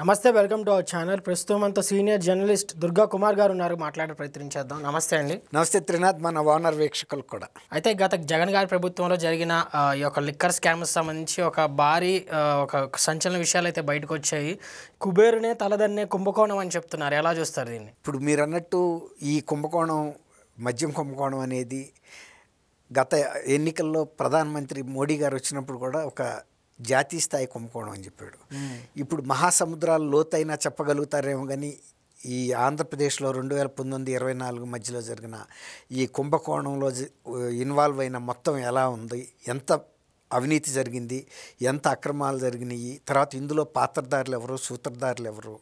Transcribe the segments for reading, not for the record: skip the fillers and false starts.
నమస్తే, welcome to our channel. ప్రస్తుతం మనతో సీనియర్ జర్నలిస్ట్ దుర్గా కుమార్ గారు ఉన్నారు. మాట్లాడే ప్రయత్నం చేద్దాం. నమస్తే అండి. నమస్తే త్రినాథ్, మన వానర్ వీక్షకులు కూడా. అయితే గత జగన్ గారి ప్రభుత్వంలో జరిగిన ఈ యొక్క లిక్కర్ స్కామ్స్ సంబంధించి ఒక భారీ ఒక సంచలన విషయాలు అయితే బయటకు వచ్చాయి. కుబేరునే తలదన్నే కుంభకోణం అని చెప్తున్నారు. ఎలా చూస్తారు దీన్ని? ఇప్పుడు మీరు అన్నట్టు ఈ కుంభకోణం, మద్యం కుంభకోణం అనేది గత ఎన్నికల్లో ప్రధానమంత్రి మోడీ గారు వచ్చినప్పుడు కూడా ఒక జాతీయ స్థాయి కుంభకోణం అని చెప్పాడు. ఇప్పుడు మహాసముద్రాలు లోతైనా చెప్పగలుగుతారేమో కానీ ఈ ఆంధ్రప్రదేశ్లో 2019-24 మధ్యలో జరిగిన ఈ కుంభకోణంలో ఇన్వాల్వ్ అయిన మొత్తం ఎలా ఉంది, ఎంత అవినీతి జరిగింది, ఎంత అక్రమాలు జరిగినాయి, తర్వాత ఇందులో పాత్రధారులు ఎవరు, సూత్రధారులు ఎవరు,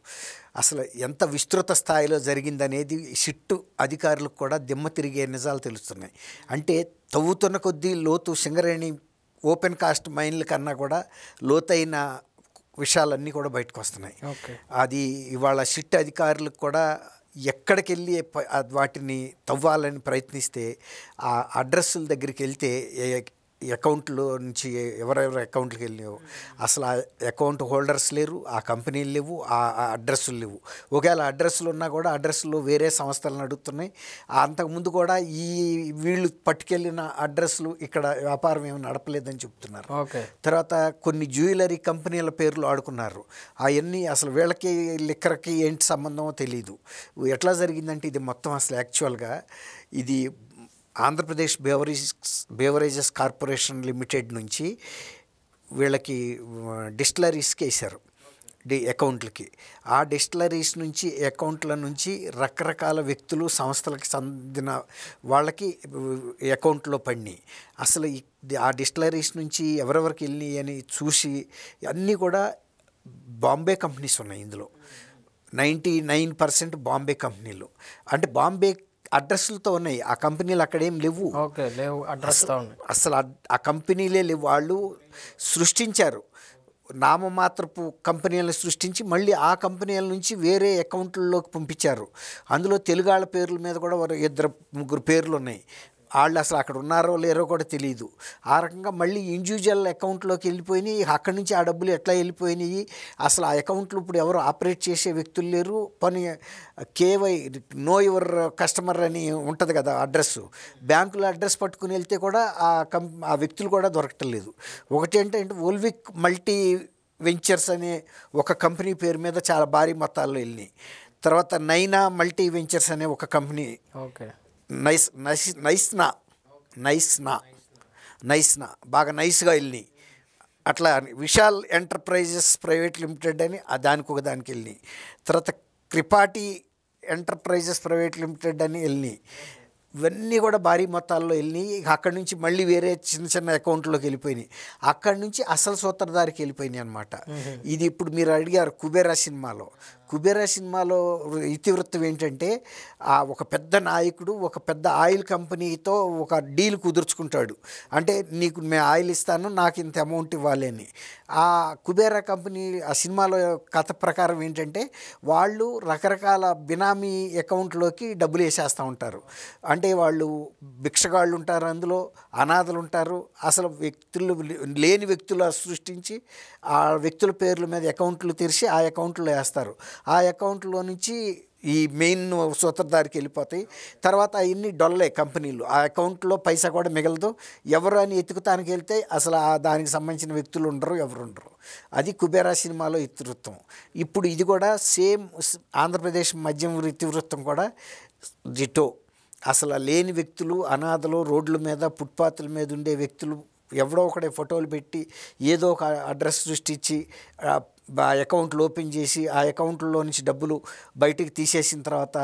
అసలు ఎంత విస్తృత స్థాయిలో జరిగిందనేది సిట్టు అధికారులకు కూడా దిమ్మ తిరిగే నిజాలు తెలుస్తున్నాయి. అంటే తవ్వుతున్న కొద్దీ లోతు సింగరేణి ఓపెన్ కాస్ట్ మైన్ల కన్నా కూడా లోతైన విషయాలన్నీ కూడా బయటకు వస్తున్నాయి. అది ఇవాళ సిట్ అధికారులకు కూడా ఎక్కడికి వెళ్ళి వాటిని తవ్వాలని ప్రయత్నిస్తే ఆ అడ్రస్ల దగ్గరికి వెళ్తే అకౌంట్లో నుంచి ఎవరెవరు అకౌంట్కి వెళ్ళినాయో అసలు ఆ అకౌంట్ హోల్డర్స్ లేరు, ఆ కంపెనీలు లేవు, ఆ అడ్రస్లు లేవు. ఒకవేళ అడ్రస్లు ఉన్నా కూడా అడ్రస్లు వేరే సంస్థలను అడుగుతున్నాయి. అంతకుముందు కూడా వీళ్ళు పట్టుకెళ్ళిన అడ్రస్లు ఇక్కడ వ్యాపారం ఏమి నడపలేదని చెప్తున్నారు. తర్వాత కొన్ని జ్యువెలరీ కంపెనీల పేర్లు ఆడుకున్నారు. అవన్నీ అసలు వీళ్ళకి లిక్కర్కి ఏంటి సంబంధమో తెలియదు. ఎట్లా జరిగిందంటే ఇది మొత్తం అసలు యాక్చువల్గా ఇది ఆంధ్రప్రదేశ్ బేవరేజెస్ కార్పొరేషన్ లిమిటెడ్ నుంచి వీళ్ళకి డిస్టిలరీస్కి వేశారు అకౌంట్లకి. ఆ డిస్టిలరీస్ నుంచి అకౌంట్ల నుంచి రకరకాల వ్యక్తులు, సంస్థలకు చెందిన వాళ్ళకి అకౌంట్లో పడినాయి. అసలు ఆ డిస్టిలరీస్ నుంచి ఎవరెవరికి వెళ్ళినాయి అని చూసి అన్నీ కూడా బాంబే కంపెనీస్ ఉన్నాయి. ఇందులో 99% బాంబే కంపెనీలు. అంటే బాంబే అడ్రస్లతో ఉన్నాయి. ఆ కంపెనీలు అక్కడేం లేవు. అసలు ఆ కంపెనీలే లేవు. వాళ్ళు సృష్టించారు, నామమాత్రపు కంపెనీలను సృష్టించి మళ్ళీ ఆ కంపెనీల నుంచి వేరే అకౌంట్లలోకి పంపించారు. అందులో తెలుగాళ్ళ పేర్ల మీద కూడా 2-3 పేర్లు ఉన్నాయి. వాళ్ళు అసలు అక్కడ ఉన్నారో లేరో కూడా తెలియదు. ఆ రకంగా మళ్ళీ ఇండివిజువల్ అకౌంట్లోకి వెళ్ళిపోయినాయి. అక్కడి నుంచి ఆ డబ్బులు ఎట్లా వెళ్ళిపోయినాయి, అసలు ఆ అకౌంట్లు ఇప్పుడు ఎవరు ఆపరేట్ చేసే వ్యక్తులు లేరు. పని కేవై నో యువర్ కస్టమర్ అని ఉంటుంది కదా అడ్రస్, బ్యాంకులో అడ్రస్ పట్టుకుని వెళ్తే కూడా ఆ వ్యక్తులు కూడా దొరకటం లేదు. ఒకటి ఏంటంటే ఓల్విక్ మల్టీ వెంచర్స్ అనే ఒక కంపెనీ పేరు మీద చాలా భారీ మొత్తాల్లో వెళ్ళినాయి. తర్వాత నైనా మల్టీ వెంచర్స్ అనే ఒక కంపెనీ, నైస్నా బాగా నైస్గా వెళ్ళినాయి. అట్లా విశాల్ ఎంటర్ప్రైజెస్ ప్రైవేట్ లిమిటెడ్ అని దానికి ఒక దానికి వెళ్ళినాయి. తర్వాత క్రిపాటి ఎంటర్ప్రైజెస్ ప్రైవేట్ లిమిటెడ్ అని వెళ్ళినాయి. ఇవన్నీ కూడా భారీ మొత్తాల్లో వెళ్ళినాయి. అక్కడి నుంచి మళ్ళీ వేరే చిన్న చిన్న అకౌంట్లోకి వెళ్ళిపోయినాయి. అక్కడి నుంచి అసలు సూత్రధారికి వెళ్ళిపోయినాయి అనమాట. ఇది ఇప్పుడు మీరు అడిగారు కుబేరా సినిమాలో ఇతివృత్తం ఏంటంటే ఒక పెద్ద నాయకుడు ఒక పెద్ద ఆయిల్ కంపెనీతో ఒక డీల్ కుదుర్చుకుంటాడు. అంటే నీకు మేము ఆయిల్ ఇస్తాను, నాకు ఇంత అమౌంట్ ఇవ్వాలి అని. ఆ కుబేరా కంపెనీ ఆ సినిమాలో కథ ప్రకారం ఏంటంటే వాళ్ళు రకరకాల బినామీ అకౌంట్లోకి డబ్బులు వేసేస్తూ ఉంటారు. అంటే వాళ్ళు భిక్షగాళ్ళు ఉంటారు, అందులో అనాథలు ఉంటారు. అసలు వ్యక్తులు లేని వ్యక్తులు సృష్టించి ఆ వ్యక్తుల పేర్ల మీద అకౌంట్లు తెరిచి ఆ అకౌంట్లో వేస్తారు. ఆ అకౌంట్లో నుంచి ఈ మెయిన్ సూత్రధారికి వెళ్ళిపోతాయి. తర్వాత అవన్నీ డొల్లే కంపెనీలు. ఆ అకౌంట్లో పైసా కూడా మిగలదు. ఎవరు అని ఎత్తుకుతానికి వెళ్తే అసలు దానికి సంబంధించిన వ్యక్తులు ఉండరు, ఎవరు ఉండరు. అది కుబేరా సినిమాలో ఇతివృత్తం. ఇప్పుడు ఇది కూడా సేమ్ ఆంధ్రప్రదేశ్ మద్యం ఇతివృత్తం కూడా జిటో. అసలు లేని వ్యక్తులు, అనాథలు, రోడ్ల మీద ఫుట్పాత్ల మీద ఉండే వ్యక్తులు ఎవడో ఒకడే ఫోటోలు పెట్టి ఏదో ఒక అడ్రస్ సృష్టించి అకౌంట్లు ఓపెన్ చేసి ఆ అకౌంట్లో నుంచి డబ్బులు బయటికి తీసేసిన తర్వాత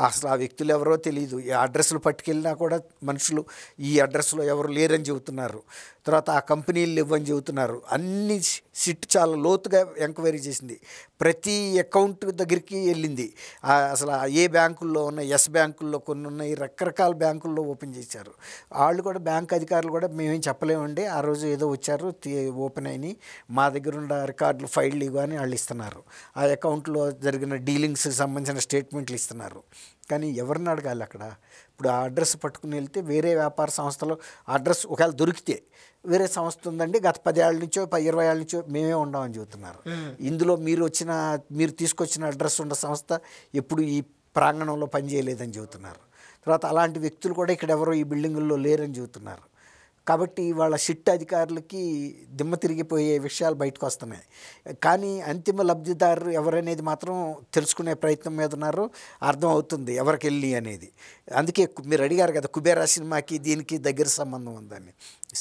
అసలు ఆ వ్యక్తులు ఎవరో తెలియదు. ఈ అడ్రస్లు పట్టుకెళ్ళినా కూడా మనుషులు ఈ అడ్రస్లో ఎవరు లేరని చెబుతున్నారు. తర్వాత ఆ కంపెనీలు లేవని చెబుతున్నారు. అన్ని సిట్ చాలా లోతుగా ఎంక్వైరీ చేసింది. ప్రతి అకౌంట్ దగ్గరికి వెళ్ళింది. అసలు ఏ బ్యాంకుల్లో ఉన్నాయి, ఎస్ బ్యాంకుల్లో కొన్ని ఉన్నాయి, రకరకాల బ్యాంకుల్లో ఓపెన్ చేశారు. వాళ్ళు కూడా బ్యాంక్ అధికారులు కూడా మేమేం చెప్పలేమండి, ఆ రోజు ఏదో వచ్చారు ఓపెన్ అయినాయి, మా దగ్గర ఉన్న రికార్డులు ఫైళ్ళు కానీ వాళ్ళు ఇస్తున్నారు. ఆ అకౌంట్లో జరిగిన డీలింగ్స్కి సంబంధించిన స్టేట్మెంట్లు ఇస్తున్నారు. కానీ ఎవరిని అడగాలి అక్కడ? ఇప్పుడు ఆ అడ్రస్ పట్టుకుని వెళ్తే వేరే వ్యాపార సంస్థలో అడ్రస్ ఒకవేళ దొరికితే వేరే సంస్థ ఉందండి, గత 10 ఏళ్ళ నుంచో 20 ఏళ్ళ నుంచో మేమే ఉండమని చెబుతున్నారు. ఇందులో మీరు తీసుకొచ్చిన అడ్రస్ ఉన్న సంస్థ ఎప్పుడు ఈ ప్రాంగణంలో పనిచేయలేదని చెబుతున్నారు. తర్వాత అలాంటి వ్యక్తులు కూడా ఇక్కడ ఎవరో ఈ బిల్డింగుల్లో లేరని చెబుతున్నారు. కాబట్టి వాళ్ళ సిట్ అధికారులకి దిమ్మ తిరిగిపోయే విషయాలు బయటకు వస్తున్నాయి. కానీ అంతిమ లబ్ధిదారు ఎవరనేది మాత్రం తెలుసుకునే ప్రయత్నం మీద ఉన్నారు. అర్థమవుతుంది ఎవరికి వెళ్ళి అనేది. అందుకే మీరు అడిగారు కదా కుబేరా సినిమాకి దీనికి దగ్గర సంబంధం ఉందని.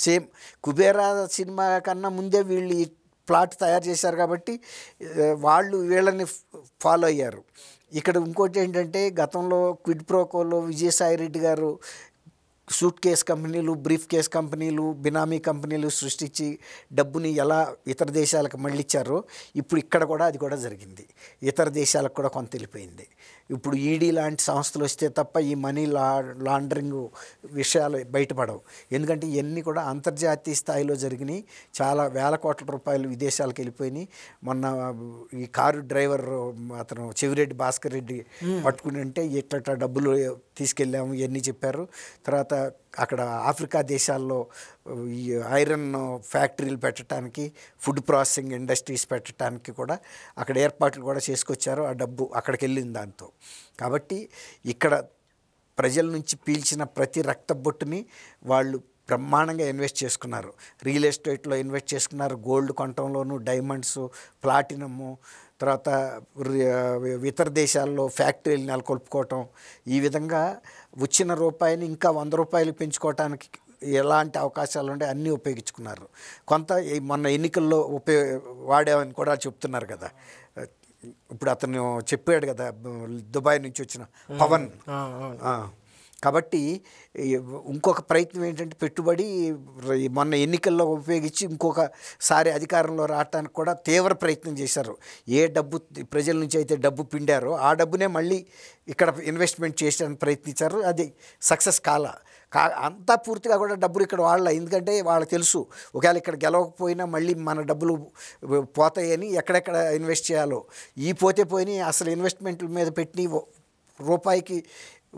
సేమ్ కుబేరా సినిమా కన్నా ముందే వీళ్ళు ఈ ప్లాట్ తయారు చేశారు కాబట్టి వాళ్ళు వీళ్ళని ఫాలో అయ్యారు. ఇక్కడ ఇంకోటి ఏంటంటే గతంలో క్విడ్ ప్రోకోలో విజయసాయి రెడ్డి గారు సూట్ కేస్ కంపెనీలు, బ్రీఫ్ కేస్ కంపెనీలు, బినామీ కంపెనీలు సృష్టించి డబ్బుని ఎలా ఇతర దేశాలకు మళ్ళించారో ఇప్పుడు ఇక్కడ కూడా అది కూడా జరిగింది. ఇతర దేశాలకు కూడా కొంత వెళ్ళిపోయింది. ఇప్పుడు ఈడీ లాంటి సంస్థలు వస్తే తప్ప ఈ మనీ లాండరింగ్ విషయాలు బయటపడవు. ఎందుకంటే ఇవన్నీ కూడా అంతర్జాతీయ స్థాయిలో జరిగినాయి. చాలా వేల కోట్ల రూపాయలు విదేశాలకు వెళ్ళిపోయినాయి. మొన్న ఈ కారు డ్రైవర్ అతను చెవిరెడ్డి భాస్కర్ రెడ్డి పట్టుకుని అంటే ఇట్లా డబ్బులు తీసుకెళ్ళాము ఇవన్నీ చెప్పారు. తర్వాత అక్కడ ఆఫ్రికా దేశాల్లో ఈ ఐరన్ ఫ్యాక్టరీలు పెట్టడానికి, ఫుడ్ ప్రాసెసింగ్ ఇండస్ట్రీస్ పెట్టడానికి కూడా అక్కడ ఏర్పాట్లు కూడా చేసుకొచ్చారు. ఆ డబ్బు అక్కడికి వెళ్ళింది దాంతో. కాబట్టి ఇక్కడ ప్రజల నుంచి పీల్చిన ప్రతి రక్తబొట్టుని వాళ్ళు బ్రహ్మాండంగా ఇన్వెస్ట్ చేసుకున్నారు. రియల్ ఎస్టేట్లో ఇన్వెస్ట్ చేసుకున్నారు, గోల్డ్ కొనటంలోను, డైమండ్స్, ప్లాటినము, తర్వాత ఇతర దేశాల్లో ఫ్యాక్టరీలు నెలకొల్పుకోవటం. ఈ విధంగా వచ్చిన రూపాయిని ఇంకా 100 రూపాయలు పెంచుకోవటానికి ఎలాంటి అవకాశాలు ఉంటే అన్నీ ఉపయోగించుకున్నారు. కొంత మొన్న ఎన్నికల్లో వాడామని కూడా చెప్తున్నారు కదా. ఇప్పుడు అతను చెప్పాడు కదా దుబాయ్ నుంచి వచ్చిన పవన్. కాబట్టి ఇంకొక ప్రయత్నం ఏంటంటే పెట్టుబడి మొన్న ఎన్నికల్లో ఉపయోగించి ఇంకొకసారి అధికారంలో రావడానికి కూడా తీవ్ర ప్రయత్నం చేశారు. ఏ డబ్బు ప్రజల నుంచి అయితే డబ్బు పిండారో ఆ డబ్బునే మళ్ళీ ఇక్కడ ఇన్వెస్ట్మెంట్ చేయడానికి ప్రయత్నించారు. అది సక్సెస్ అంతా పూర్తిగా కూడా డబ్బులు ఇక్కడ వాళ్ళ. ఎందుకంటే వాళ్ళకి తెలుసు ఒకవేళ ఇక్కడ గెలవకపోయినా మళ్ళీ మన డబ్బులు పోతాయని ఎక్కడెక్కడ ఇన్వెస్ట్ చేయాలో. ఈ పోయినాయి అసలు ఇన్వెస్ట్మెంట్ల మీద పెట్టి రూపాయికి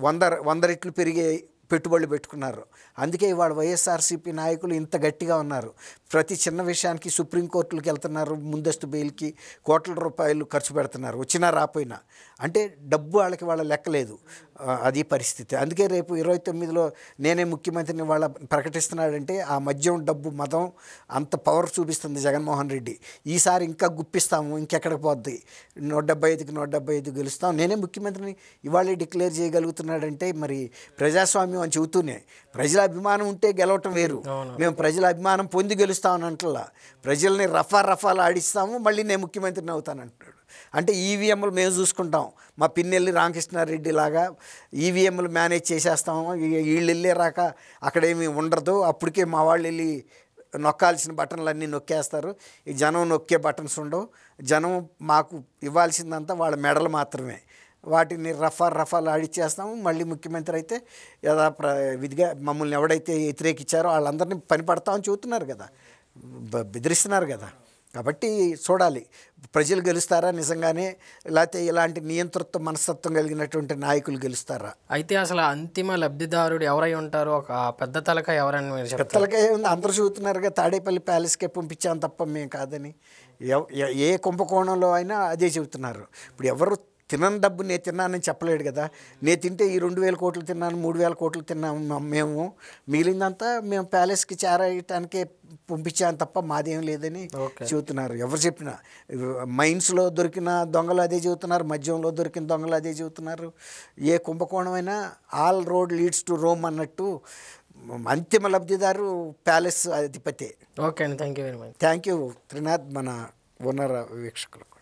100 రెట్లు పెరిగే పెట్టుబడులు పెట్టుకున్నారు. అందుకే ఇవాళ వైఎస్ఆర్సీపీ నాయకులు ఇంత గట్టిగా ఉన్నారు. ప్రతి చిన్న విషయానికి సుప్రీంకోర్టులకు వెళ్తున్నారు, ముందస్తు బెయిల్కి కోట్ల రూపాయలు ఖర్చు పెడుతున్నారు, వచ్చినా రాపోయినా. అంటే డబ్బు వాళ్ళ లెక్కలేదు. అది పరిస్థితి. అందుకే రేపు 29లో నేనే ముఖ్యమంత్రిని వాళ్ళ ప్రకటిస్తున్నాడంటే ఆ మద్యం డబ్బు మదం అంత పవర్ చూపిస్తుంది జగన్మోహన్ రెడ్డి. ఈసారి ఇంకా గుప్పిస్తాము, ఇంకెక్కడికి పోద్ది, 175కి 175 గెలుస్తాం, నేనే ముఖ్యమంత్రిని ఇవాళే డిక్లేర్ చేయగలుగుతున్నాడంటే మరి ప్రజాస్వామ్యం అని చెబుతూనే ప్రజల అభిమానం ఉంటే గెలవటం వేరు. మేము ప్రజల అభిమానం పొంది గెలుస్తామని అంటలా, ప్రజల్ని రఫాలు ఆడిస్తాము, మళ్ళీ నేను ముఖ్యమంత్రిని అవుతానంటున్నాడు. అంటే ఈవీఎంలు మేము చూసుకుంటాం, మా పిన్నెల్లి రామకృష్ణారెడ్డి లాగా ఈవీఎంలు మేనేజ్ చేసేస్తాము, వీళ్ళు వెళ్ళే రాక అక్కడేమీ ఉండదు, అప్పటికే మా వాళ్ళు వెళ్ళి నొక్కాల్సిన బటన్లు అన్నీ నొక్కేస్తారు. ఈ జనం నొక్కే బటన్స్ ఉండవు. జనం మాకు ఇవ్వాల్సిందంతా వాళ్ళ మెడలు మాత్రమే. వాటిని రఫాలు ఆడిచ్చేస్తాము, మళ్ళీ ముఖ్యమంత్రి అయితే విధిగా మమ్మల్ని ఎవడైతే వ్యతిరేకించారో వాళ్ళందరినీ పనిపడతామని చెబుతున్నారు కదా, బెదిరిస్తున్నారు కదా. కాబట్టి చూడాలి ప్రజలు గెలుస్తారా నిజంగానే, లేకపోతే ఇలాంటి నియంతృత్వ మనస్తత్వం కలిగినటువంటి నాయకులు గెలుస్తారా. అయితే అసలు అంతిమ లబ్ధిదారుడు ఎవరై ఉంటారో, ఒక పెద్ద తలకాయ ఎవరని మీరు చెప్తారు? పెద్ద తలకాయ ఉంది, అందరూ చూస్తున్నారుగా, తాడేపల్లి ప్యాలెస్కే పంపించాం తప్ప మేము కాదని. ఏ కుంభకోణంలో అయినా అదే చెబుతున్నారు. ఇప్పుడు ఎవరు తినని డబ్బు నేను తిన్నానని చెప్పలేడు కదా. నేను తింటే ఈ 2000 కోట్లు తిన్నాను, 3000 కోట్లు తిన్నాము మేము, మిగిలిందంతా మేము ప్యాలెస్కి చేరటానికే పంపించాను తప్ప మాదేం లేదని చెబుతున్నారు. ఎవరు చెప్పినా మైన్స్లో దొరికిన దొంగలు అదే చెబుతున్నారు, మద్యంలో దొరికిన దొంగలు అదే చెబుతున్నారు. ఏ కుంభకోణమైనా all road leads to Rome అన్నట్టు అంతిమ లబ్ధిదారు ప్యాలెస్ అధిపతే. ఓకే అండి, thank you very much. Thank you Trinath, మన ఓనర్ వీక్షకులకు.